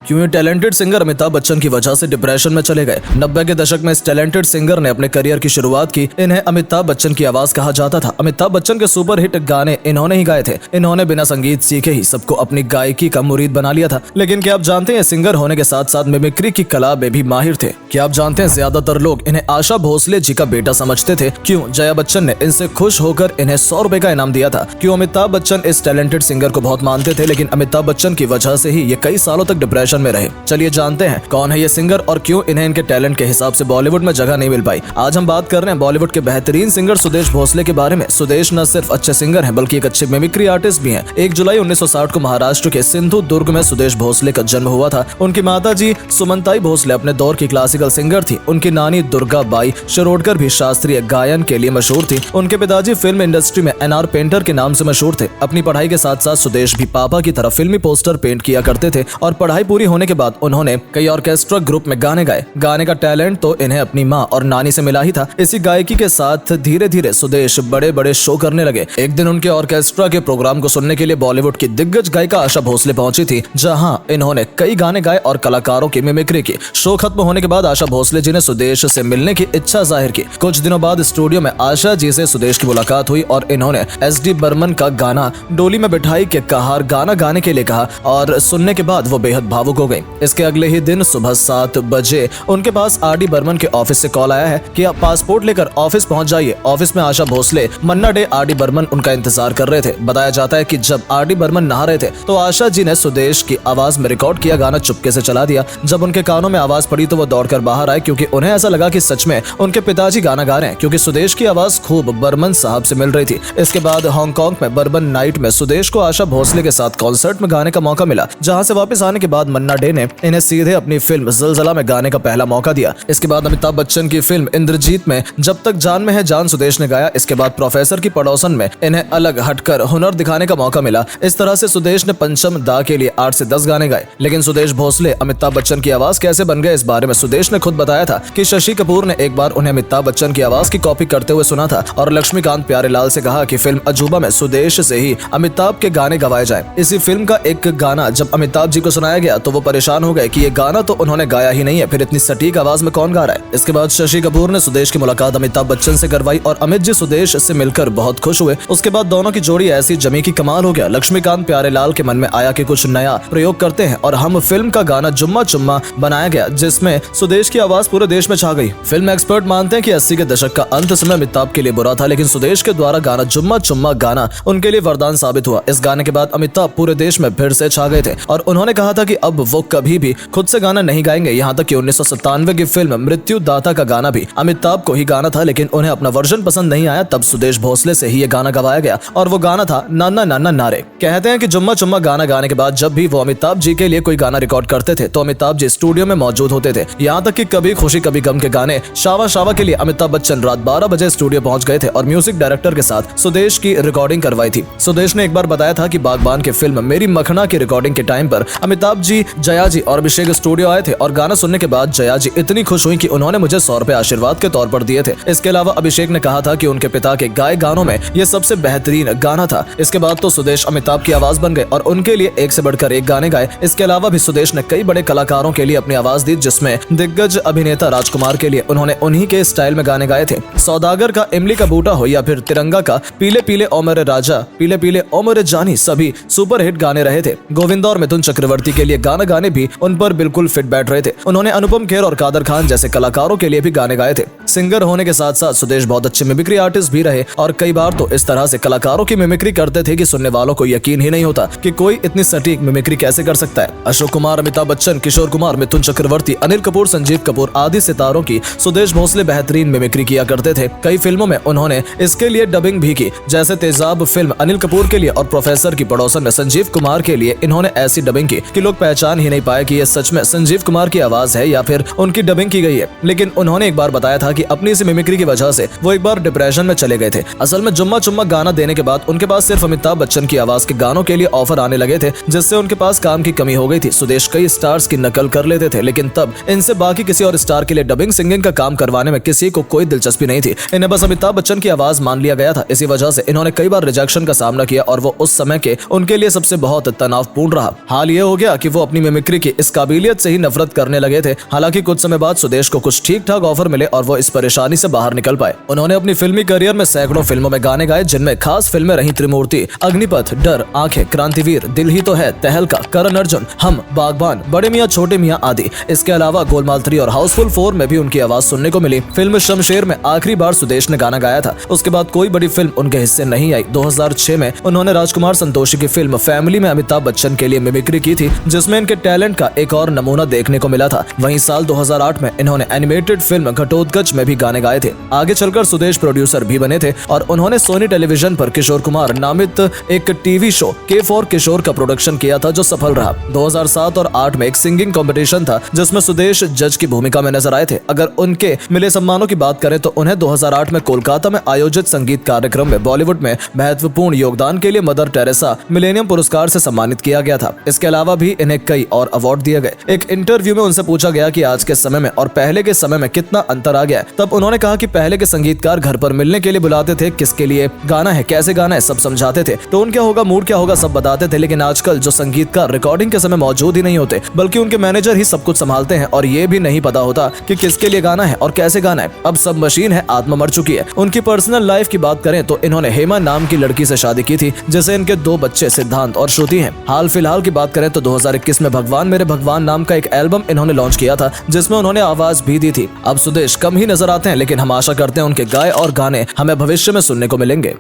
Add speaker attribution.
Speaker 1: क्यों ये talented singer Amitabh Bachchan की वजह से डिप्रेशन में चले गए। 90 के दशक में इस टैलेंटेड सिंगर ने अपने करियर की शुरुआत की। इन्हें अमिताभ बच्चन की आवाज कहा जाता था। अमिताभ बच्चन के सुपर हिट गाने इन्होंने ही गाए थे। इन्होंने बिना संगीत सीखे ही सबको अपनी गायकी का मुरीद बना लिया था। लेकिन क्या आप जानते हैं, सिंगर होने के साथ साथ मिमिक्री की कला में भी माहिर थे। क्या आप जानते हैं, ज्यादातर लोग इन्हें आशा भोसले जी का बेटा समझते थे। क्यों जया बच्चन ने इनसे खुश होकर इन्हें 100 रुपए का इनाम दिया था। क्यों अमिताभ बच्चन इस टैलेंटेड सिंगर को बहुत मानते थे, लेकिन अमिताभ बच्चन की वजह से ही ये कई सालों तक डिप्रेशन में रहे। चलिए जानते हैं कौन है ये सिंगर और क्यों इन्हें इनके टैलेंट के हिसाब से बॉलीवुड में जगह नहीं मिल पाई। आज हम बात कर रहे हैं बॉलीवुड के बेहतरीन सिंगर सुदेश भोसले के बारे में। सुदेश न सिर्फ अच्छे सिंगर हैं बल्कि एक अच्छे मिमिक्री आर्टिस्ट भी हैं। 1 जुलाई 1960 को महाराष्ट्र के सिंधुदुर्ग में सुदेश भोसले का जन्म हुआ था। उनकी माता जी सुमनताई भोसले अपने दौर की क्लासिकल सिंगर थी। उनकी नानी दुर्गा बाई शिरोडकर भी शास्त्रीय गायन के लिए मशहूर थी। उनके पिताजी फिल्म इंडस्ट्री में एनआर पेंटर के नाम से मशहूर थे। अपनी पढ़ाई के साथ साथ सुदेश भी पापा की तरह फिल्मी पोस्टर पेंट किया करते थे और पढ़ाई पूरी होने के बाद उन्होंने कई ऑर्केस्ट्रा ग्रुप में गाने गाए। गाने का टैलेंट तो इन्हें अपनी माँ और नानी से मिला ही था। इसी गायकी के साथ धीरे धीरे सुदेश बड़े बड़े शो करने लगे। एक दिन उनके ऑर्केस्ट्रा के प्रोग्राम को सुनने के लिए बॉलीवुड की दिग्गज गायिका आशा भोसले पहुंची थी, जहां इन्होंने कई गाने गाए और कलाकारों की मिमिक्री की। शो खत्म होने के बाद आशा भोसले जी ने सुदेश से मिलने की इच्छा जाहिर की। कुछ दिनों बाद स्टूडियो में आशा जी से सुदेश की मुलाकात हुई और इन्होंने एसडी बर्मन का गाना डोली में बिठाई के कहार गाना गाने के लिए कहा और सुनने के बाद वो बेहद भावुक हो गई। इसके अगले ही दिन सुबह 7 बजे उनके पास आरडी बर्मन के ऑफिस से कॉल आया है कि आप पासपोर्ट लेकर ऑफिस पहुंच जाइए। ऑफिस में आशा भोसले, मन्ना डे, आरडी बर्मन उनका इंतजार कर रहे थे। बताया जाता है कि जब आरडी बर्मन नहा रहे थे तो आशा जी ने सुदेश की आवाज में रिकॉर्ड किया गाना चुपके से चला दिया। जब उनके कानों में आवाज पड़ी तो वो दौड़कर बाहर आए, क्योंकि उन्हें ऐसा लगा कि सच में उनके पिताजी गाना गा रहे हैं, क्योंकि सुदेश की आवाज खूब बर्मन साहब से मिल रही थी। इसके बाद हांगकांग में बर्मन नाइट में सुदेश को आशा भोसले के साथ कॉन्सर्ट में गाने का मौका मिला, जहां से वापस आने के बाद मन्ना डे ने इन्हें सीधे अपनी फिल्म ज़लज़ला में गाने का पहला मौका दिया। इसके बाद अमिताभ बच्चन की फिल्म इंद्रजीत में जब तक जान में है जान सुदेश ने गाया। इसके बाद प्रोफेसर की पड़ोसन में इन्हें अलग हटकर हुनर दिखाने का मौका मिला। इस तरह से सुदेश ने पंचम दा के लिए 8 से 10 गाने गाए। लेकिन सुदेश भोसले अमिताभ बच्चन की आवाज कैसे बन गए, इस बारे में सुदेश ने खुद बताया था कि शशि कपूर ने एक बार उन्हें अमिताभ बच्चन की आवाज की कॉपी करते हुए सुना था और लक्ष्मीकांत प्यारेलाल से कहा कि फिल्म अजूबा में सुदेश से ही अमिताभ के गाने गवाए जाए। इसी फिल्म का एक गाना जब अमिताभ जी को सुनाया गया तो वो परेशान हो गए कि ये गाना तो उन्होंने गाया ही नहीं है, फिर इतनी सटीक आवाज में कौन गा रहा है। इसके बाद शशि कपूर ने सुदेश की मुलाकात अमिताभ बच्चन से करवाई और अमित जी सुदेश से मिलकर बहुत खुश हुए। उसके बाद दोनों की जोड़ी ऐसी जमी की कमाल हो गया। लक्ष्मीकांत प्यारेलाल के मन में आया कि कुछ नया प्रयोग करते हैं और हम फिल्म का गाना जुम्मा चुम्मा बनाया गया, जिसमें सुदेश की आवाज पूरे देश में छा गई। फिल्म एक्सपर्ट मानते हैं कि 80 के दशक का अंत समय अमिताभ के लिए बुरा था, लेकिन सुदेश के द्वारा गाना जुम्मा चुम्मा गाना उनके लिए वरदान साबित हुआ। इस गाने के बाद अमिताभ पूरे देश में फिर से छा गए थे और उन्होंने कहा था कि अब वो कभी भी खुद से गाना नहीं गाएंगे। यहाँ तक कि 1997 की फिल्म मृत्युदाता का गाना भी अमिताभ को ही गाना था, लेकिन उन्हें अपना वर्जन पसंद नहीं आया। तब सुदेश भोसले से ही ये गाना गवाया गया और वो गाना था नाना नाना नारे। कहते हैं कि जुम्मा चुम्मा गाना गाने के बाद जब भी वो अमिताभ जी के लिए कोई गाना रिकॉर्ड करते थे तो अमिताभ जी स्टूडियो में मौजूद होते थे। यहाँ तक कि कभी खुशी कभी गम के गाने शावा शावा के लिए अमिताभ बच्चन रात 12 बजे स्टूडियो पहुंच गए थे और म्यूजिक डायरेक्टर के साथ सुदेश की रिकॉर्डिंग करवाई थी। सुदेश ने एक बार बताया था कि बागबान की फिल्म मेरी मखना की रिकॉर्डिंग के टाइम पर अमिताभ जी, जया जी और अभिषेक स्टूडियो आए थे और गाना सुनने के बाद जया जी इतनी खुश हुई कि उन्होंने मुझे 100 रुपए आशीर्वाद के तौर पर दिए थे। इसके अलावा अभिषेक ने कहा था कि उनके पिता के गाए गानों में ये सबसे बेहतरीन गाना था। इसके बाद तो सुदेश अमिताभ की आवाज बन गए और उनके लिए एक से बढ़कर एक गाने गाए। इसके अलावा भी सुदेश ने कई बड़े कलाकारों के लिए अपनी आवाज दी, जिसमें दिग्गज अभिनेता राजकुमार के लिए उन्होंने उन्हीं के स्टाइल में गाने गाए थे। सौदागर का इमली का बूटा हो या फिर तिरंगा का पीले पीले ओ मेरे राजा, पीले पीले ओ मेरे जानी, सभी सुपर हिट गाने रहे थे। गोविंदा और मिथुन चक्रवर्ती के लिए गाना गाने भी उन पर बिल्कुल फिट बैठ रहे थे। उन्होंने अनुपम खेर और कादर खान जैसे कलाकारों के लिए भी गाने गाए थे। सिंगर होने के साथ साथ सुदेश बहुत अच्छे मिमिक्री आर्टिस्ट भी रहे और कई बार तो इस तरह से कलाकारों की मिमिक्री करते थे कि सुनने वालों को यकीन ही नहीं होता कि कोई इतनी सटीक मिमिक्री कैसे कर सकता है। अशोक कुमार, अमिताभ बच्चन, किशोर कुमार, मिथुन चक्रवर्ती, अनिल कपूर, संजीव कपूर आदि सितारों की सुदेश भोसले बेहतरीन मिमिक्री किया करते थे। कई फिल्मों में उन्होंने इसके लिए डबिंग भी की, जैसे तेजाब फिल्म अनिल कपूर के लिए और प्रोफेसर की पड़ोसन में संजीव कुमार के लिए इन्होंने ऐसी डबिंग की कि लोग पहचान ही नहीं पाए कि ये सच में संजीव कुमार की आवाज है या फिर उनकी डबिंग की गई है। लेकिन उन्होंने एक बार बताया था कि कि अपनी इसी मिमिक्री की वजह से वो एक बार डिप्रेशन में चले गए थे। असल में जुम्मा चुम्मा गाना देने के बाद उनके पास सिर्फ अमिताभ बच्चन की आवाज के गानों के लिए ऑफर आने लगे थे, जिससे उनके पास काम की कमी हो गई थी। सुदेश कई स्टार्स की नकल कर लेते थे, लेकिन तब इनसे बाकी किसी और स्टार के लिए डबिंग सिंगिंग का काम करवाने में किसी को कोई दिलचस्पी नहीं थी। इन्हें बस अमिताभ बच्चन की आवाज मान लिया गया था। इसी वजह से इन्होंने कई बार रिजेक्शन का सामना किया और वो उस समय के उनके लिए सबसे बहुत तनावपूर्ण रहा। हाल ये हो गया कि वो अपनी मिमिक्री की इस काबिलियत से ही नफरत करने लगे थे। हालांकि कुछ समय बाद सुदेश को कुछ ठीक ठाक ऑफर मिले और वो इस परेशानी से बाहर निकल पाए। उन्होंने अपनी फिल्मी करियर में सैकड़ों फिल्मों में गाने गाए, जिनमें खास फिल्में रही त्रिमूर्ति, अग्निपथ, डर, आंखें, क्रांतिवीर, दिल ही तो है, तहलका, करण अर्जुन, हम, बागबान, बड़े मियां छोटे मियां आदि। इसके अलावा गोलमाल 3 और हाउसफुल 4 में भी उनकी आवाज सुनने को मिली। फिल्म शमशेर में आखिरी बार सुदेश ने गाना गाया था। उसके बाद कोई बड़ी फिल्म उनके हिस्से नहीं आई। 2006 में उन्होंने राजकुमार संतोषी की फिल्म फैमिली में अमिताभ बच्चन के लिए मिमिक्री की थी, जिसमें इनके टैलेंट का एक और नमूना देखने को मिला था। वहीं साल 2008 में इन्होंने एनिमेटेड फिल्म घटोत्कच में भी गाने गाए थे। आगे चलकर सुदेश प्रोड्यूसर भी बने थे और उन्होंने सोनी टेलीविजन पर किशोर कुमार नामित एक टीवी शो के फॉर किशोर का प्रोडक्शन किया था, जो सफल रहा। 2007 और 8 में एक सिंगिंग कंपटीशन था, जिसमें सुदेश जज की भूमिका में नजर आए थे। अगर उनके मिले सम्मानों की बात करें तो उन्हें 2008 में कोलकाता में आयोजित संगीत कार्यक्रम में बॉलीवुड में महत्वपूर्ण योगदान के लिए मदर टेरेसा मिलेनियम पुरस्कार से सम्मानित किया गया था। इसके अलावा भी इन्हें कई और अवार्ड दिए गए। एक इंटरव्यू में उनसे पूछा गया कि आज के समय में और पहले के समय में कितना अंतर आ गया है। तब उन्होंने कहा कि पहले के संगीतकार घर पर मिलने के लिए बुलाते थे, किसके लिए गाना है, कैसे गाना है, सब समझाते थे, टोन क्या होगा, मूड क्या होगा, सब बताते थे। लेकिन आजकल जो संगीतकार रिकॉर्डिंग के समय मौजूद ही नहीं होते, बल्कि उनके मैनेजर ही सब कुछ संभालते हैं और ये भी नहीं पता होता कि किसके लिए गाना है और कैसे गाना है। अब सब मशीन है, आत्मा मर चुकी है। उनकी पर्सनल लाइफ की बात करें तो इन्होंने हेमा नाम की लड़की से शादी की थी, जिसे इनके 2 बच्चे सिद्धांत और श्रुति हैं। हाल फिलहाल की बात करें तो 2021 में भगवान मेरे भगवान नाम का एक एल्बम इन्होंने लॉन्च किया था, जिसमें उन्होंने आवाज भी दी थी। अब सुदेश कम ही नजर आते हैं, लेकिन हम आशा करते हैं उनके गाए और गाने हमें भविष्य में सुनने को मिलेंगे।